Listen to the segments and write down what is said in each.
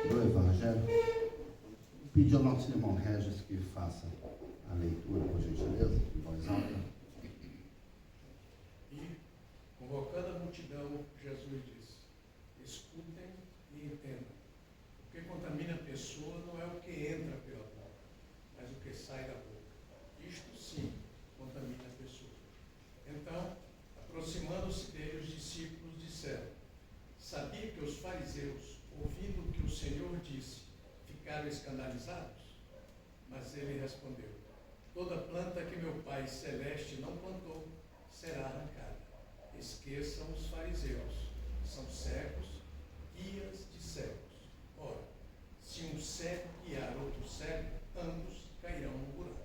do Evangelho. Pedir ao nosso irmão Regis que faça a leitura, por gentileza, em voz alta. E, convocando a multidão, Jesus disse: escutem e entendam. O que contamina a pessoa não é o que entra pela boca, mas o que sai da boca. Isto sim contamina a pessoa. Então, aproximando-se dele, os discípulos disseram: sabia que os fariseus, ouvindo o que o Senhor disse, ficaram escandalizados? Mas ele respondeu: toda planta que meu Pai Celeste não plantou será arrancada. Esqueçam os fariseus, são cegos, guias de cegos. Ora, se um cego guiar outro cego, ambos cairão no buraco.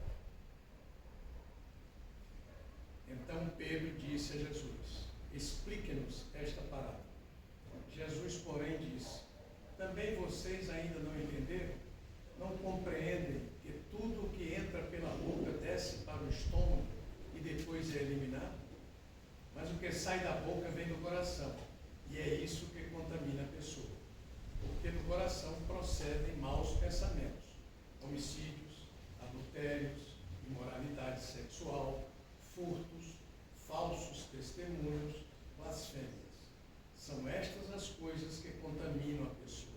Então Pedro disse a Jesus: explique-nos esta parábola. Jesus, porém, disse: também vocês ainda não entenderam? Não compreendem que tudo o que entra pela boca desce para o estômago e depois é eliminado? Mas o que sai da boca vem do coração, e é isso que contamina a pessoa. Porque do coração procedem maus pensamentos, homicídios, adultérios, imoralidade sexual, furtos, falsos testemunhos, blasfêmias. São estas as coisas que contaminam a pessoa.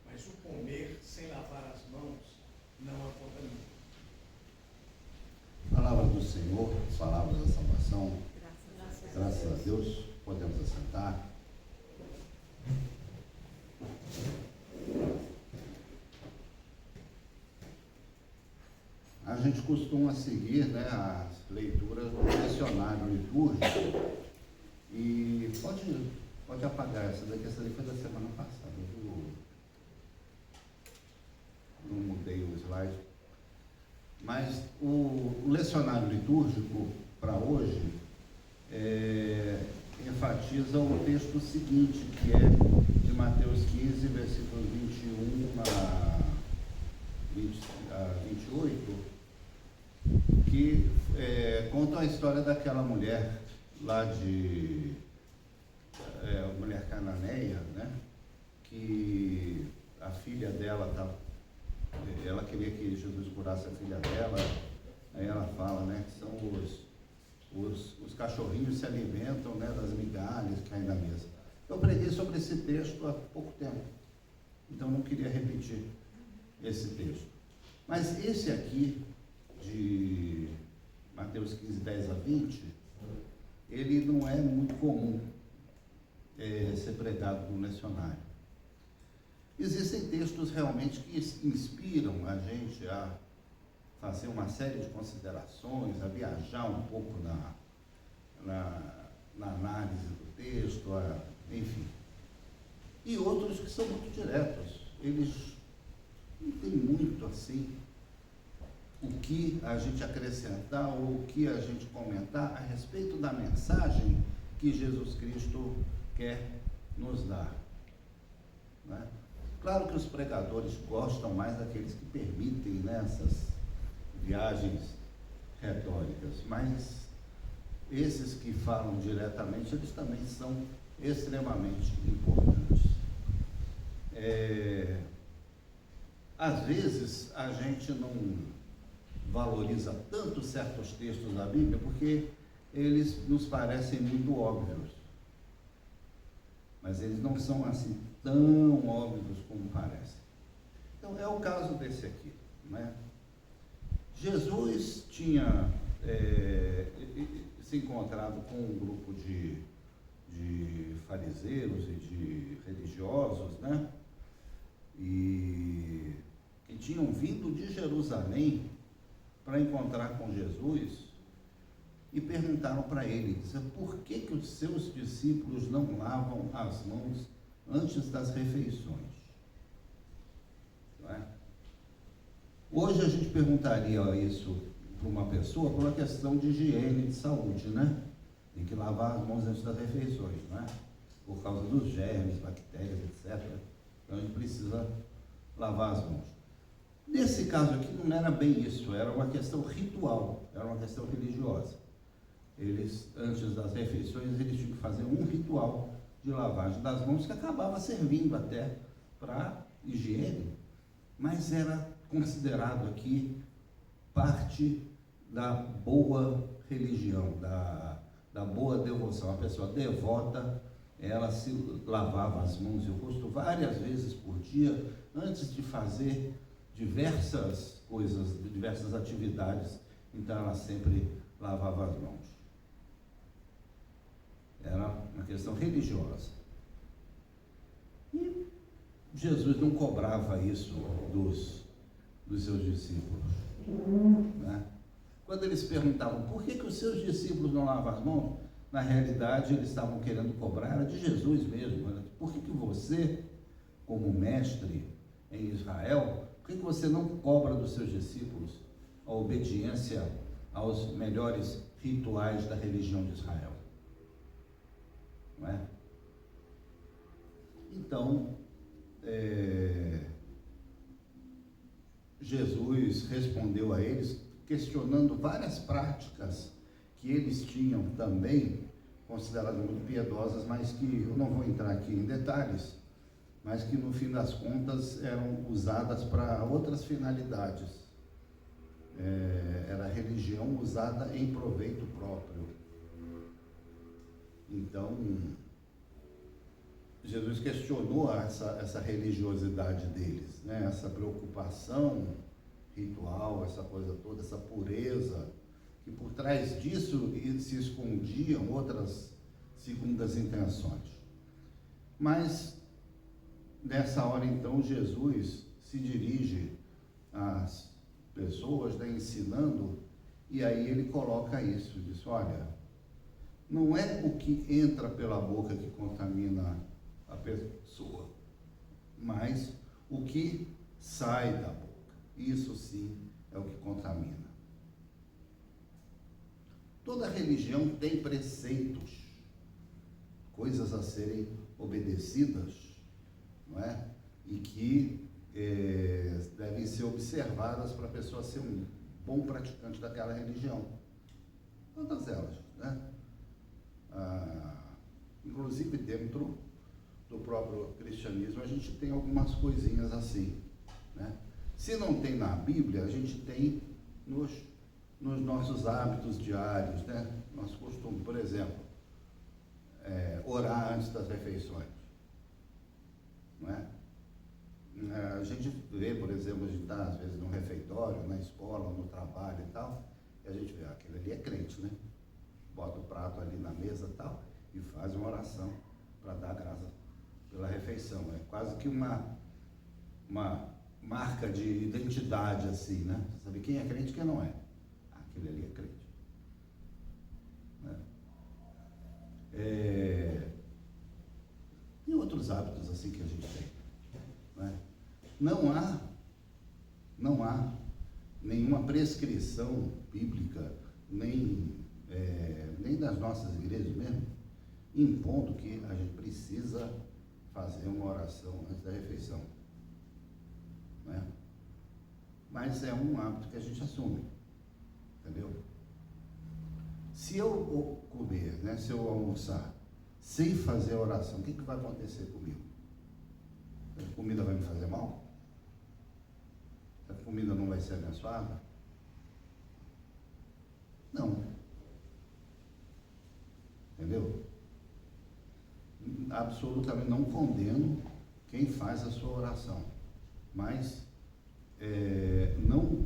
Mas o comer sem lavar as mãos não a contamina. Palavra do Senhor, palavra da salvação. Graças a Deus, podemos assentar. A gente costuma seguir, né, as leituras do lecionário litúrgico. E pode apagar essa daqui foi da semana passada. Eu não mudei o slide. Mas o lecionário litúrgico para hoje enfatiza o texto seguinte, que é de Mateus 15, versículos 21 a 28, que conta a história daquela mulher lá mulher cananeia, né? Que a filha dela ela queria que Jesus curasse a filha dela. Aí ela fala, né, que são os cachorrinhos se alimentam, né, das migalhas que caem na mesa. Eu preguei sobre esse texto há pouco tempo, então não queria repetir esse texto. Mas esse aqui, de Mateus 15, 10 a 20, ele não é muito comum ser pregado no lecionário. Existem textos realmente que inspiram a gente a fazer uma série de considerações, a viajar um pouco na análise do texto, enfim. E outros que são muito diretos. Eles não têm muito assim o que a gente acrescentar ou o que a gente comentar a respeito da mensagem que Jesus Cristo quer nos dar, né? Claro que os pregadores gostam mais daqueles que permitem, né, essas viagens retóricas, mas esses que falam diretamente, eles também são extremamente importantes. Às vezes a gente não valoriza tanto certos textos da Bíblia porque eles nos parecem muito óbvios, mas eles não são assim tão óbvios como parecem. Então é o caso desse aqui, né? Jesus tinha se encontrado com um grupo de fariseus e de religiosos, né? E que tinham vindo de Jerusalém para encontrar com Jesus e perguntaram para ele, por que os seus discípulos não lavam as mãos antes das refeições? Não é? Hoje a gente perguntaria isso para uma pessoa por uma questão de higiene, de saúde, né? Tem que lavar as mãos antes das refeições, não é? Por causa dos germes, bactérias, etc. Então a gente precisa lavar as mãos. Nesse caso aqui não era bem isso, era uma questão ritual, era uma questão religiosa. Eles, antes das refeições, eles tinham que fazer um ritual de lavagem das mãos que acabava servindo até para higiene, mas era considerado aqui parte da boa religião, da boa devoção. A pessoa devota, ela se lavava as mãos e o rosto várias vezes por dia, antes de fazer diversas coisas, diversas atividades. Então ela sempre lavava as mãos. Era uma questão religiosa. E Jesus não cobrava isso dos seus discípulos, né? Quando eles perguntavam por que os seus discípulos não lavam as mãos, na realidade eles estavam querendo cobrar, era de Jesus mesmo, né? Por que você, como mestre em Israel, por que você não cobra dos seus discípulos a obediência aos melhores rituais da religião de Israel? Não é? Então, Jesus respondeu a eles, questionando várias práticas que eles tinham também, consideradas muito piedosas, mas que eu não vou entrar aqui em detalhes, mas que no fim das contas eram usadas para outras finalidades. Era religião usada em proveito próprio. Então, Jesus questionou essa religiosidade deles, né? Essa preocupação ritual, essa coisa toda, essa pureza, que por trás disso se escondiam outras segundas intenções. Mas, nessa hora então, Jesus se dirige às pessoas, né, ensinando, e aí ele coloca isso, diz, olha, não é o que entra pela boca que contamina a pessoa, mas o que sai da boca. Isso sim é o que contamina. Toda religião tem preceitos, coisas a serem obedecidas, não é? E que devem ser observadas para a pessoa ser um bom praticante daquela religião. Todas elas, né? Inclusive dentro do próprio cristianismo a gente tem algumas coisinhas assim, né? Se não tem na Bíblia, a gente tem nos nossos hábitos diários, né? Nosso costume, por exemplo, orar antes das refeições, não é? A gente vê, por exemplo, a gente está às vezes no refeitório, na escola, no trabalho e tal, e a gente vê, aquele ali é crente, né? Bota o prato ali na mesa e tal, e faz uma oração para dar graça pela refeição. É quase que uma marca de identidade, assim, né? Você sabe quem é crente e quem não é. Aquele ali é crente. Né? E outros hábitos assim que a gente tem. Né? Não há nenhuma prescrição bíblica, nem das nossas igrejas mesmo, impondo que a gente precisa fazer uma oração antes da refeição. Né? Mas é um hábito que a gente assume, entendeu? Se eu comer, né, se eu almoçar sem fazer a oração, o que vai acontecer comigo? A comida vai me fazer mal? A comida não vai ser abençoada? Não. Entendeu? Absolutamente não condeno quem faz a sua oração, mas não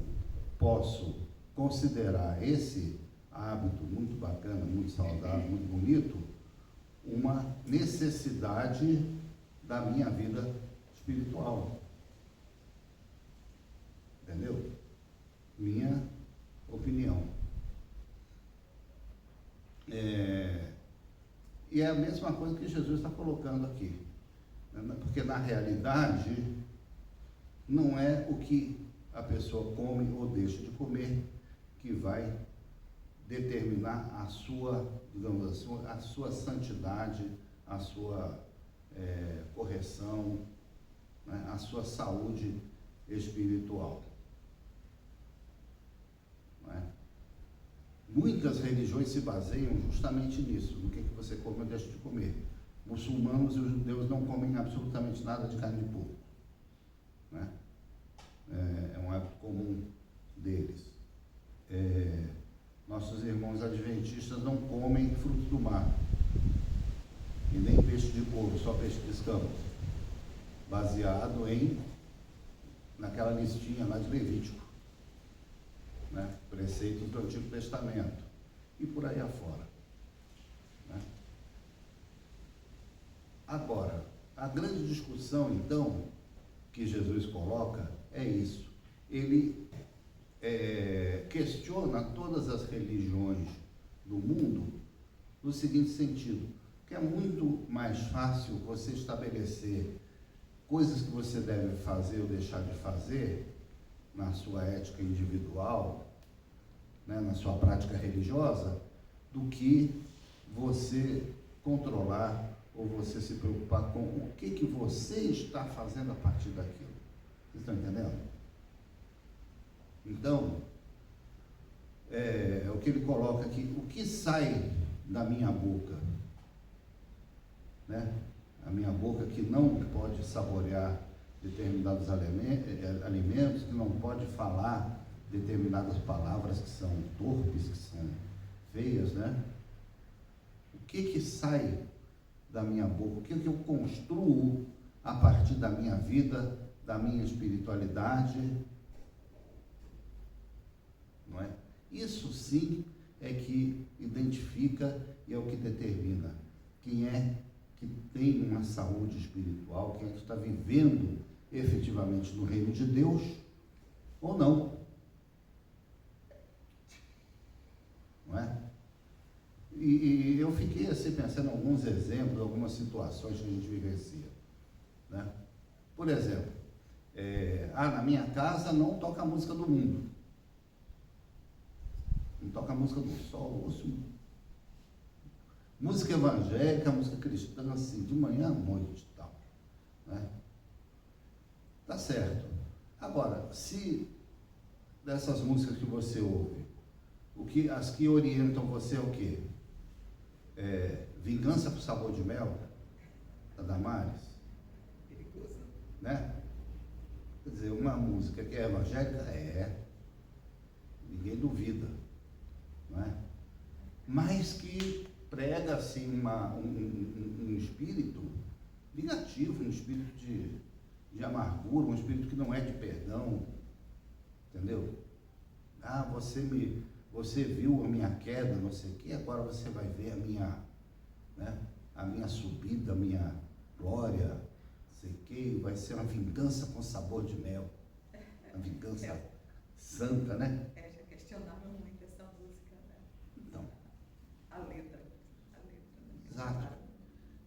posso considerar esse hábito muito bacana, muito saudável, muito bonito, uma necessidade da minha vida espiritual. Entendeu? Minha opinião. E é a mesma coisa que Jesus está colocando aqui. Porque na realidade não é o que a pessoa come ou deixa de comer que vai determinar a sua, digamos assim, a sua santidade, a sua correção, né, a sua saúde espiritual. Não é? Muitas religiões se baseiam justamente nisso, no que você come ou deixa de comer. Muçulmanos e os judeus não comem absolutamente nada de carne de porco. os adventistas não comem frutos do mar, e nem peixe de couro, só peixe de escamas, baseado naquela listinha lá de Levítico, né? Preceitos do Antigo Testamento, e por aí afora, né? Agora, a grande discussão, então, que Jesus coloca é isso. Ele questiona todas as religiões do mundo no seguinte sentido, que é muito mais fácil você estabelecer coisas que você deve fazer ou deixar de fazer na sua ética individual, né, na sua prática religiosa, do que você controlar ou você se preocupar com o que você está fazendo a partir daquilo. Vocês estão entendendo? Então, o que ele coloca aqui, o que sai da minha boca, né? A minha boca que não pode saborear determinados alimentos, que não pode falar determinadas palavras que são torpes, que são feias, né? O que sai da minha boca, o que eu construo a partir da minha vida, da minha espiritualidade, não é? Isso sim é que identifica e é o que determina quem é que tem uma saúde espiritual, quem é que está vivendo efetivamente no reino de Deus ou não. Não é? E eu fiquei assim pensando em alguns exemplos, algumas situações que a gente vivencia, né? Por exemplo, na minha casa não toca a música do mundo. Não toca a música do sol, ouço música evangélica, música cristã, assim, de manhã à noite e tal, né? Tá certo. Agora, se dessas músicas que você ouve, as que orientam você é o quê? Vingança por Sabor de Mel, da Damares, né? Quer dizer, uma música que é evangélica, ninguém duvida, não é? Mas que prega assim um espírito negativo, um espírito de amargura, um espírito que não é de perdão, entendeu? Você viu a minha queda, não sei o que, agora você vai ver a minha subida, a minha glória, não sei o que, vai ser uma vingança com sabor de mel, uma vingança santa, né? Já questionava muito essa música, né? Então, A letra, né? exato.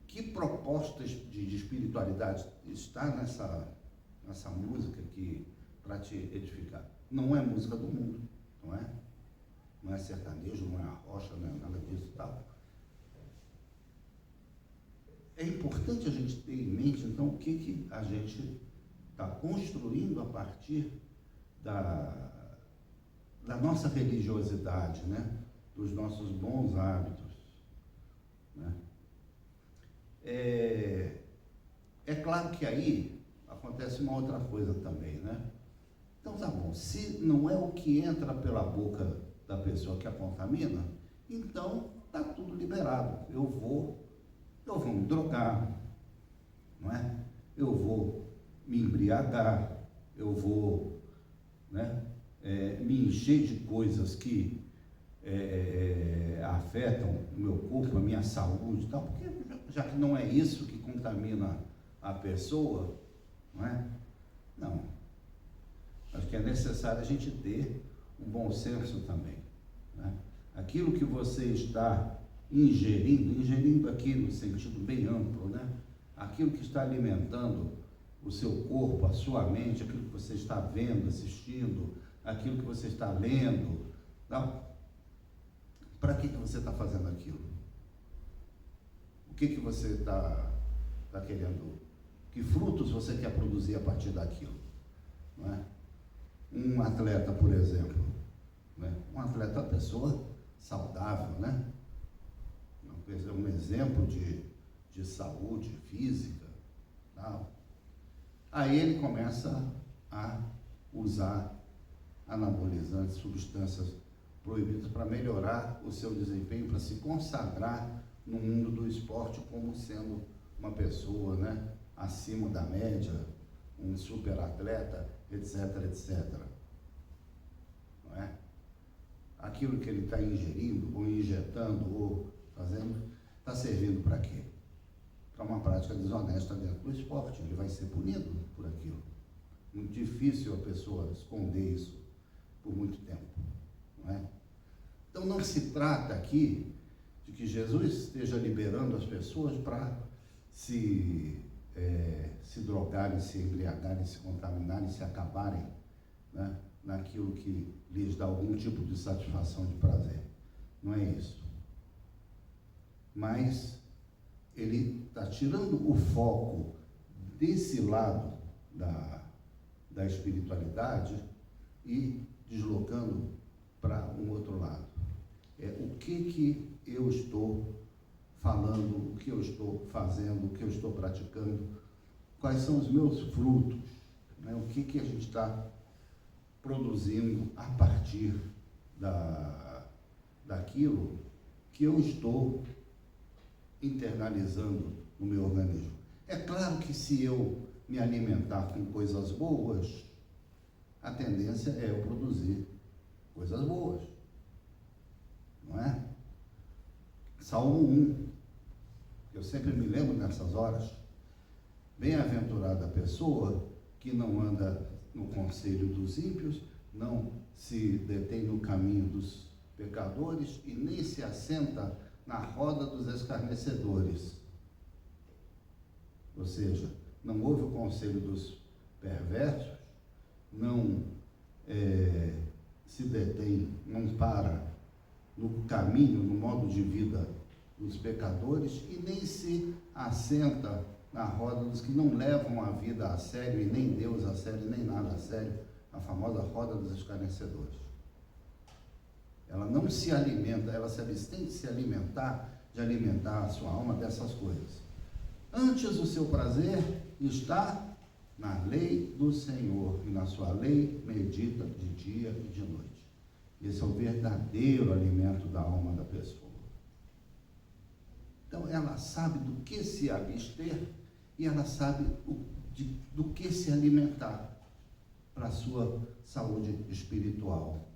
Que propostas de espiritualidade está nessa música aqui para te edificar? Não é música do mundo, não é? Não é sertanejo, não é arrocha, não é nada disso e tal. É importante a gente ter em mente, então, o que a gente está construindo a partir da nossa religiosidade, né? Dos nossos bons hábitos, né? É claro que aí acontece uma outra coisa também, né? Então tá bom, se não é o que entra pela boca da pessoa que a contamina, então tá tudo liberado. Eu vou me drogar, não é? Eu vou me embriagar, eu vou, né, me encher de coisas que afetam o meu corpo, a minha saúde e tal, porque já que não é isso que contamina a pessoa, não é? Não. Acho que é necessário a gente ter um bom senso também, né? Aquilo que você está ingerindo aqui no sentido bem amplo, né? Aquilo que está alimentando o seu corpo, a sua mente, aquilo que você está vendo, assistindo, aquilo que você está lendo, tá? Para que você está fazendo aquilo? O que você está querendo? Que frutos você quer produzir a partir daquilo? Não é? Um atleta, por exemplo, né? Um atleta é uma pessoa saudável, né? Um exemplo de saúde física, tal. Aí ele começa a usar anabolizantes, substâncias proibidos para melhorar o seu desempenho, para se consagrar no mundo do esporte como sendo uma pessoa, né, acima da média, um super atleta, etc, etc. Não é? Aquilo que ele está ingerindo, ou injetando, ou fazendo, está servindo para quê? Para uma prática desonesta dentro do esporte. Ele vai ser punido por aquilo. Muito difícil a pessoa esconder isso por muito tempo. Não é? Então não se trata aqui de que Jesus esteja liberando as pessoas para se drogarem, se embriagarem, se contaminarem, se acabarem, né, naquilo que lhes dá algum tipo de satisfação, de prazer. Não é isso. Mas ele está tirando o foco desse lado da espiritualidade e deslocando para um outro lado. O que eu estou falando, o que eu estou fazendo, o que eu estou praticando, quais são os meus frutos, né? O que a gente está produzindo a partir daquilo que eu estou internalizando no meu organismo. É claro que se eu me alimentar com coisas boas, a tendência é eu produzir coisas boas, não é? Salmo 1, eu sempre me lembro nessas horas: bem-aventurada a pessoa que não anda no conselho dos ímpios, não se detém no caminho dos pecadores e nem se assenta na roda dos escarnecedores. Ou seja, não ouve o conselho dos perversos, não se detém, não para no caminho, no modo de vida dos pecadores e nem se assenta na roda dos que não levam a vida a sério, e nem Deus a sério, nem nada a sério, a famosa roda dos escarnecedores. Ela não se alimenta, ela se abstém de se alimentar, de alimentar a sua alma dessas coisas. Antes, o seu prazer está na lei do Senhor, e na sua lei medita de dia e de noite. Esse é o verdadeiro alimento da alma da pessoa. Então, ela sabe do que se abster e ela sabe do que se alimentar para a sua saúde espiritual.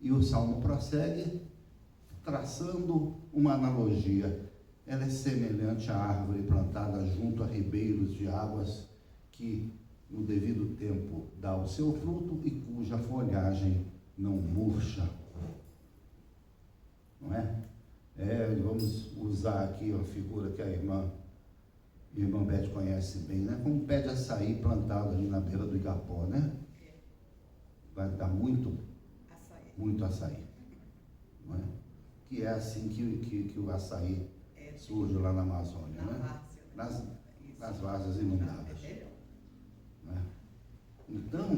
E o Salmo prossegue traçando uma analogia. Ela é semelhante à árvore plantada junto a ribeiros de águas que, no devido tempo, dá o seu fruto e cuja folhagem não murcha. Não é? Vamos usar aqui uma figura que a irmã Beth conhece bem, né? Como um pé de açaí plantado ali na beira do Igapó, né? Vai dar muito açaí. Não é? Que é assim que o açaí surge lá na Amazônia, né? Nas várzeas inundadas. Não é? Então,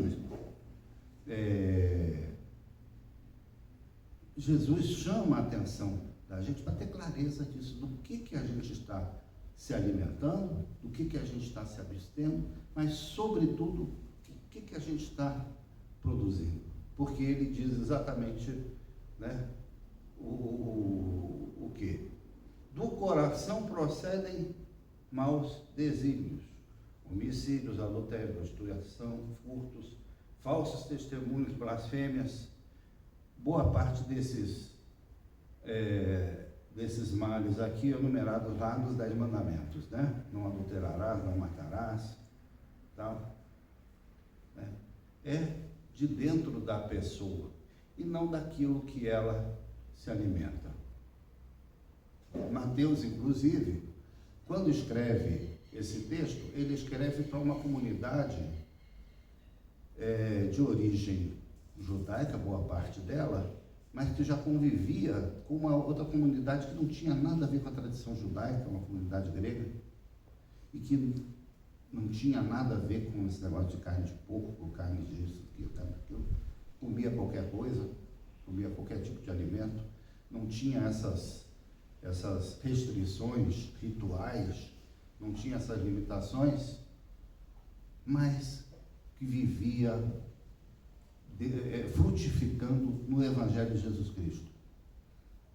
Jesus chama a atenção da gente para ter clareza disso, do que a gente está se alimentando, do que a gente está se abstendo, mas, sobretudo, o que a gente está produzindo. Porque ele diz exatamente, né, o quê? Do coração procedem maus desígnios, homicídios, adultério, prostituição, furtos, falsos testemunhos, blasfêmias. Boa parte desses males aqui enumerados lá nos 10 mandamentos, né? Não adulterarás, não matarás, tal. Né? É de dentro da pessoa e não daquilo que ela se alimenta. Mateus, inclusive, quando escreve esse texto, ele escreve para uma comunidade de origem judaica, boa parte dela, mas que já convivia com uma outra comunidade que não tinha nada a ver com a tradição judaica, uma comunidade grega, e que não tinha nada a ver com esse negócio de carne de porco, carne disso, carne daquilo. Comia qualquer coisa, comia qualquer tipo de alimento, não tinha essas restrições rituais, não tinha essas limitações, mas que vivia frutificando no Evangelho de Jesus Cristo.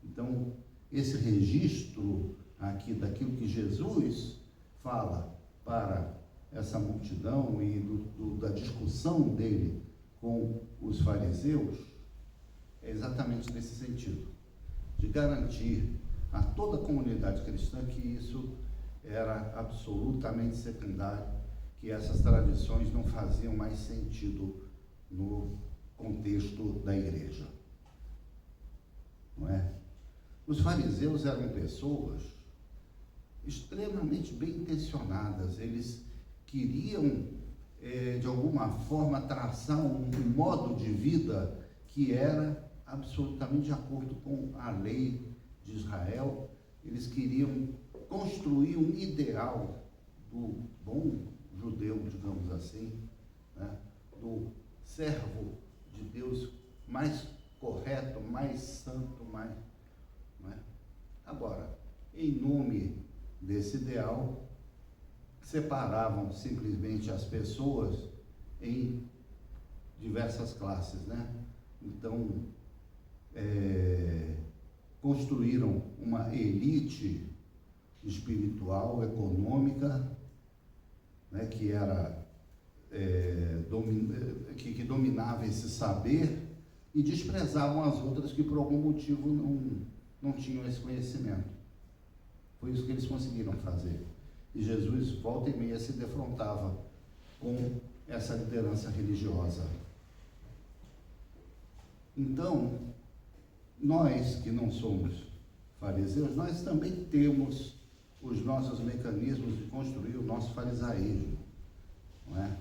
Então, esse registro aqui daquilo que Jesus fala para essa multidão e da discussão dele com os fariseus é exatamente nesse sentido, de garantir a toda a comunidade cristã que isso era absolutamente secundário, que essas tradições não faziam mais sentido no contexto da igreja. Não é? Os fariseus eram pessoas extremamente bem intencionadas. Eles queriam, de alguma forma, traçar um modo de vida que era absolutamente de acordo com a lei de Israel. Eles queriam construir um ideal do bom judeu, digamos assim, né? Do servo de Deus mais correto, mais santo, mais... Não é? Agora, em nome desse ideal, separavam simplesmente as pessoas em diversas classes, né? Então, construíram uma elite espiritual, econômica, né, que era que dominava esse saber, e desprezavam as outras que por algum motivo não tinham esse conhecimento. Foi isso que eles conseguiram fazer. E Jesus, volta e meia, se defrontava com essa liderança religiosa. Então, nós que não somos fariseus, nós também temos os nossos mecanismos de construir o nosso farisaísmo, não é?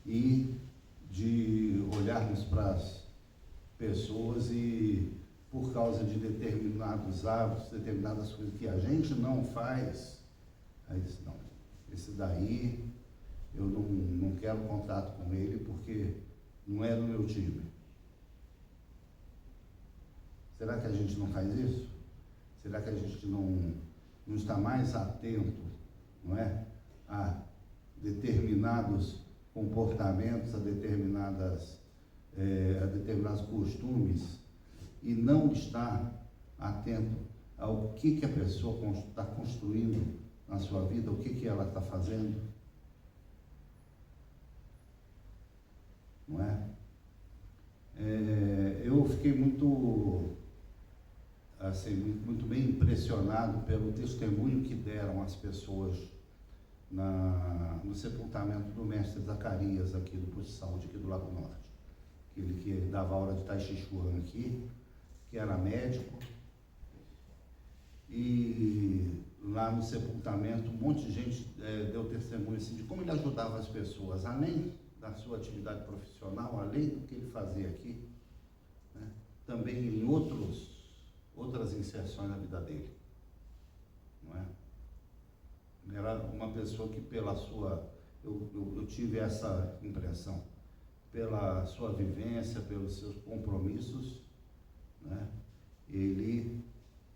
E de olharmos para as pessoas e, por causa de determinados hábitos, determinadas coisas que a gente não faz, aí diz, não, esse daí eu não quero contato com ele porque não é do meu time. Será que a gente não faz isso? Será que a gente não está mais atento, não é, a determinados comportamentos, a determinados costumes, e não está atento ao que a pessoa está construindo na sua vida, o que ela está fazendo? Não é? Eu fiquei muito muito bem impressionado pelo testemunho que deram as pessoas no sepultamento do mestre Zacarias, aqui do posto de saúde, aqui do Lago Norte. Aquele que dava aula de Tai Chi Chuan aqui, que era médico. E lá no sepultamento, um monte de gente deu testemunho assim, de como ele ajudava as pessoas, além da sua atividade profissional, além do que ele fazia aqui, né? Também em outras inserções na vida dele, não é? Era uma pessoa que eu tive essa impressão, pela sua vivência, pelos seus compromissos, né? Ele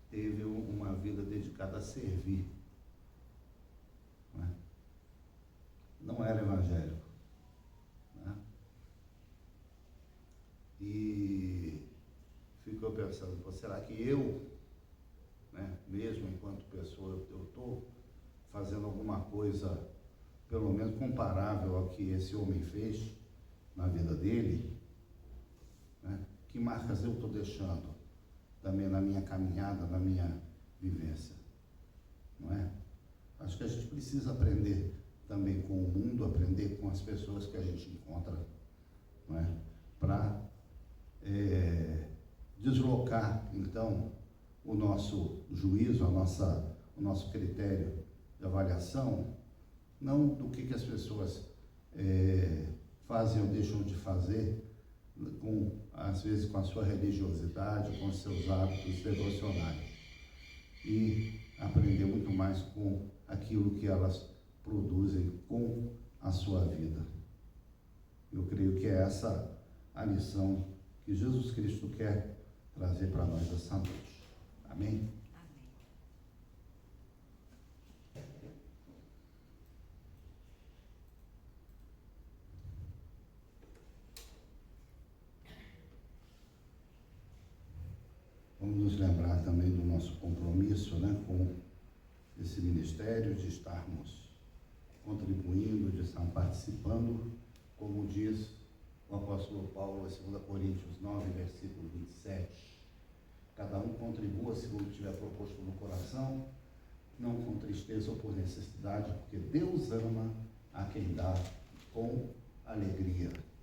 teve uma vida dedicada a servir, não é? Não era evangélico, né? E ficou pensando, será que eu, né, mesmo enquanto pessoa, eu estou fazendo alguma coisa, pelo menos comparável ao que esse homem fez na vida dele, né? Que marcas eu estou deixando também na minha caminhada, na minha vivência, não é? Acho que a gente precisa aprender também com o mundo, aprender com as pessoas que a gente encontra, não é? Para deslocar, então, o nosso juízo, o nosso critério de avaliação, não do que as pessoas fazem ou deixam de fazer, às vezes com a sua religiosidade, com os seus hábitos devocionais, e aprender muito mais com aquilo que elas produzem com a sua vida. Eu creio que é essa a lição que Jesus Cristo quer trazer para nós essa noite. Amém? nos lembrar também do nosso compromisso, né, com esse ministério, de estarmos contribuindo, de estar participando, como diz o apóstolo Paulo, em 2 Coríntios 9, versículo 27. Cada um contribua segundo tiver proposto no coração, não com tristeza ou por necessidade, porque Deus ama a quem dá com alegria.